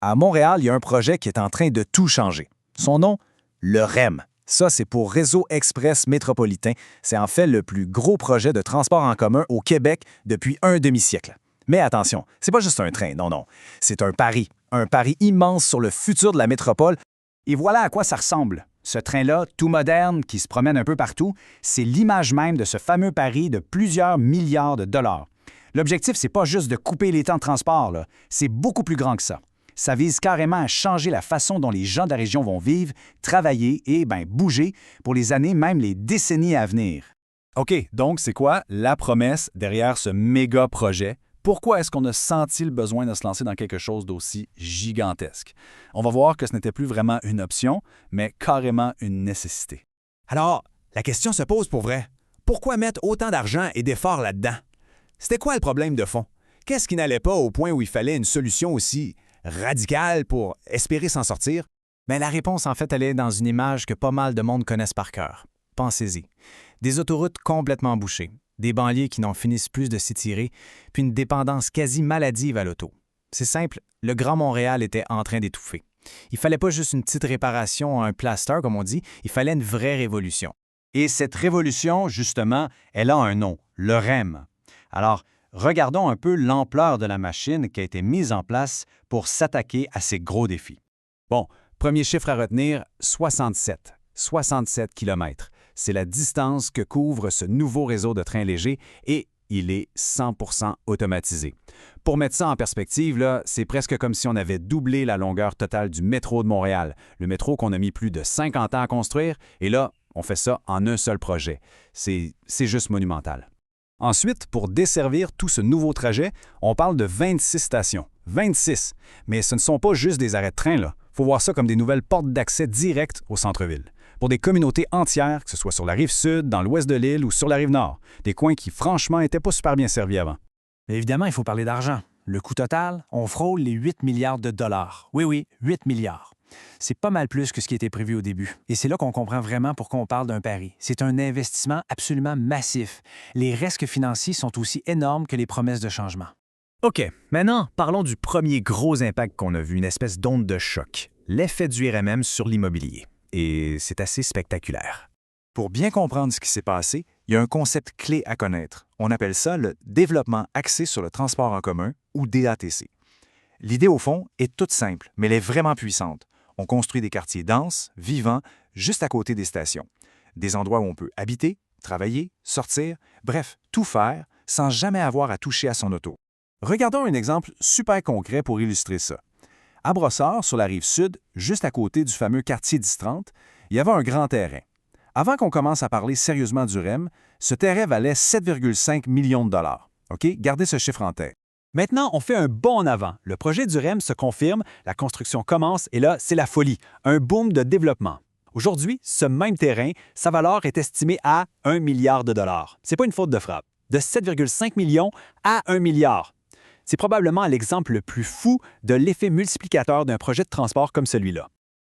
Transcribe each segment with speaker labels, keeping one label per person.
Speaker 1: À Montréal, il y a un projet qui est en train de tout changer. Son nom, le REM. Ça, c'est pour Réseau Express Métropolitain. C'est en fait le plus gros projet de transport en commun au Québec depuis un demi-siècle. Mais attention, c'est pas juste un train, non, non. C'est un pari immense sur le futur de la métropole.
Speaker 2: Et voilà à quoi ça ressemble. Ce train-là, tout moderne, qui se promène un peu partout, c'est l'image même de ce fameux pari de plusieurs milliards de dollars. L'objectif, c'est pas juste de couper les temps de transport, là. C'est beaucoup plus grand que ça. Ça vise carrément à changer la façon dont les gens de la région vont vivre, travailler et, bouger pour les années, même les décennies à venir.
Speaker 3: OK, donc c'est quoi la promesse derrière ce méga projet? Pourquoi est-ce qu'on a senti le besoin de se lancer dans quelque chose d'aussi gigantesque? On va voir que ce n'était plus vraiment une option, mais carrément une nécessité.
Speaker 4: Alors, la question se pose pour vrai. Pourquoi mettre autant d'argent et d'efforts là-dedans? C'était quoi le problème de fond? Qu'est-ce qui n'allait pas au point où il fallait une solution aussi radicale pour espérer s'en sortir?
Speaker 1: Mais la réponse, en fait, elle est dans une image que pas mal de monde connaissent par cœur. Pensez-y. Des autoroutes complètement bouchées, des banlieues qui n'en finissent plus de s'étirer, puis une dépendance quasi maladive à l'auto. C'est simple, le Grand Montréal était en train d'étouffer. Il fallait pas juste une petite réparation, un plaster, comme on dit, il fallait une vraie révolution.
Speaker 2: Et cette révolution, justement, elle a un nom, le REM. Alors, regardons un peu l'ampleur de la machine qui a été mise en place pour s'attaquer à ces gros défis.
Speaker 3: Bon, premier chiffre à retenir, 67. 67 km. C'est la distance que couvre ce nouveau réseau de trains légers et il est 100% automatisé. Pour mettre ça en perspective, là, c'est presque comme si on avait doublé la longueur totale du métro de Montréal, le métro qu'on a mis plus de 50 ans à construire, et là, on fait ça en un seul projet. C'est juste monumental. Ensuite, pour desservir tout ce nouveau trajet, on parle de 26 stations. 26! Mais ce ne sont pas juste des arrêts de train, là. Il faut voir ça comme des nouvelles portes d'accès directes au centre-ville. Pour des communautés entières, que ce soit sur la rive sud, dans l'ouest de l'île ou sur la rive nord. Des coins qui, franchement, n'étaient pas super bien servis avant.
Speaker 5: Mais évidemment, il faut parler d'argent. Le coût total, on frôle les 8 milliards de dollars. Oui, 8 milliards. C'est pas mal plus que ce qui était prévu au début. Et c'est là qu'on comprend vraiment pourquoi on parle d'un pari. C'est un investissement absolument massif. Les risques financiers sont aussi énormes que les promesses de changement.
Speaker 1: OK, maintenant, parlons du premier gros impact qu'on a vu, une espèce d'onde de choc, l'effet du RMM sur l'immobilier. Et c'est assez spectaculaire.
Speaker 6: Pour bien comprendre ce qui s'est passé, il y a un concept clé à connaître. On appelle ça le développement axé sur le transport en commun, ou DATC. L'idée, au fond, est toute simple, mais elle est vraiment puissante. On construit des quartiers denses, vivants, juste à côté des stations. Des endroits où on peut habiter, travailler, sortir, bref, tout faire sans jamais avoir à toucher à son auto.
Speaker 3: Regardons un exemple super concret pour illustrer ça. À Brossard, sur la rive sud, juste à côté du fameux quartier 1030, il y avait un grand terrain. Avant qu'on commence à parler sérieusement du REM, ce terrain valait 7,5 millions de dollars. OK? Gardez ce chiffre en tête.
Speaker 2: Maintenant, on fait un bond en avant. Le projet du REM se confirme, la construction commence et là, c'est la folie, un boom de développement. Aujourd'hui, ce même terrain, sa valeur est estimée à 1 milliard de dollars. C'est pas une faute de frappe. De 7,5 millions à 1 milliard. C'est probablement l'exemple le plus fou de l'effet multiplicateur d'un projet de transport comme celui-là.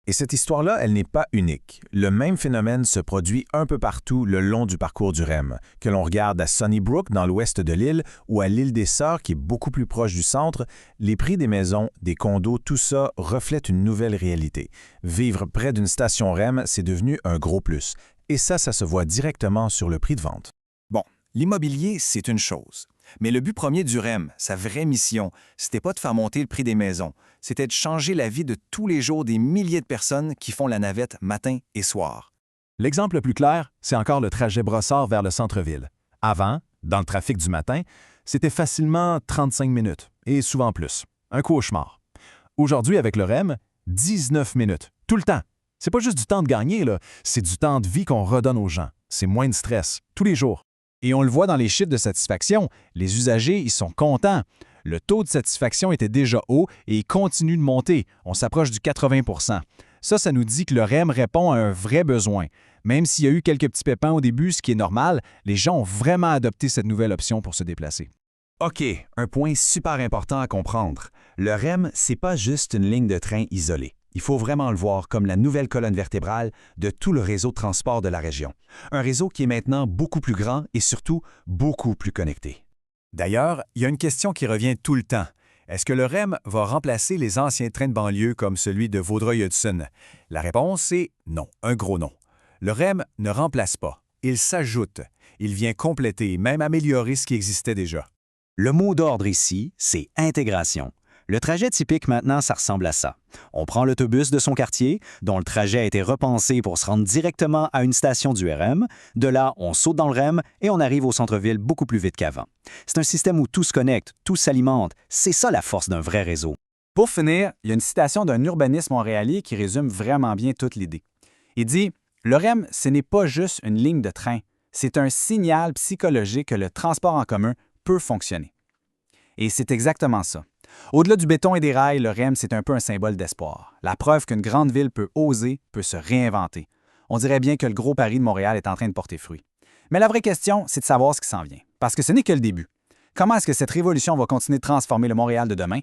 Speaker 1: Et cette histoire-là, elle n'est pas unique. Le même phénomène se produit un peu partout le long du parcours du REM, que l'on regarde à Sunnybrook, dans l'ouest de l'île, ou à l'île des Sœurs, qui est beaucoup plus proche du centre. Les prix des maisons, des condos, tout ça reflète une nouvelle réalité. Vivre près d'une station REM, c'est devenu un gros plus. Et ça se voit directement sur le prix de vente.
Speaker 6: Bon, l'immobilier, c'est une chose. Mais le but premier du REM, sa vraie mission, c'était pas de faire monter le prix des maisons, c'était de changer la vie de tous les jours des milliers de personnes qui font la navette matin et soir.
Speaker 3: L'exemple le plus clair, c'est encore le trajet Brossard vers le centre-ville. Avant, dans le trafic du matin, c'était facilement 35 minutes, et souvent plus. Un cauchemar. Aujourd'hui, avec le REM, 19 minutes, tout le temps. C'est pas juste du temps de gagner, là, c'est du temps de vie qu'on redonne aux gens. C'est moins de stress, tous les jours. Et on le voit dans les chiffres de satisfaction. Les usagers, ils sont contents. Le taux de satisfaction était déjà haut et il continue de monter. On s'approche du 80 %. Ça nous dit que le REM répond à un vrai besoin. Même s'il y a eu quelques petits pépins au début, ce qui est normal, les gens ont vraiment adopté cette nouvelle option pour se déplacer.
Speaker 4: OK, un point super important à comprendre. Le REM, c'est pas juste une ligne de train isolée. Il faut vraiment le voir comme la nouvelle colonne vertébrale de tout le réseau de transport de la région. Un réseau qui est maintenant beaucoup plus grand et surtout beaucoup plus connecté.
Speaker 6: D'ailleurs, il y a une question qui revient tout le temps.
Speaker 3: Est-ce que le REM va remplacer les anciens trains de banlieue comme celui de Vaudreuil-Hudson? La réponse est non, un gros non. Le REM ne remplace pas, il s'ajoute. Il vient compléter et même améliorer ce qui existait déjà.
Speaker 2: Le mot d'ordre ici, c'est intégration. Le trajet typique maintenant, ça ressemble à ça. On prend l'autobus de son quartier, dont le trajet a été repensé pour se rendre directement à une station du REM. De là, on saute dans le REM et on arrive au centre-ville beaucoup plus vite qu'avant. C'est un système où tout se connecte, tout s'alimente. C'est ça la force d'un vrai réseau.
Speaker 5: Pour finir, il y a une citation d'un urbaniste montréalais qui résume vraiment bien toute l'idée. Il dit « Le REM, ce n'est pas juste une ligne de train, c'est un signal psychologique que le transport en commun peut fonctionner. » Et c'est exactement ça. Au-delà du béton et des rails, le REM, c'est un peu un symbole d'espoir. La preuve qu'une grande ville peut oser, peut se réinventer. On dirait bien que le gros pari de Montréal est en train de porter fruit. Mais la vraie question, c'est de savoir ce qui s'en vient. Parce que ce n'est que le début. Comment est-ce que cette révolution va continuer de transformer le Montréal de demain?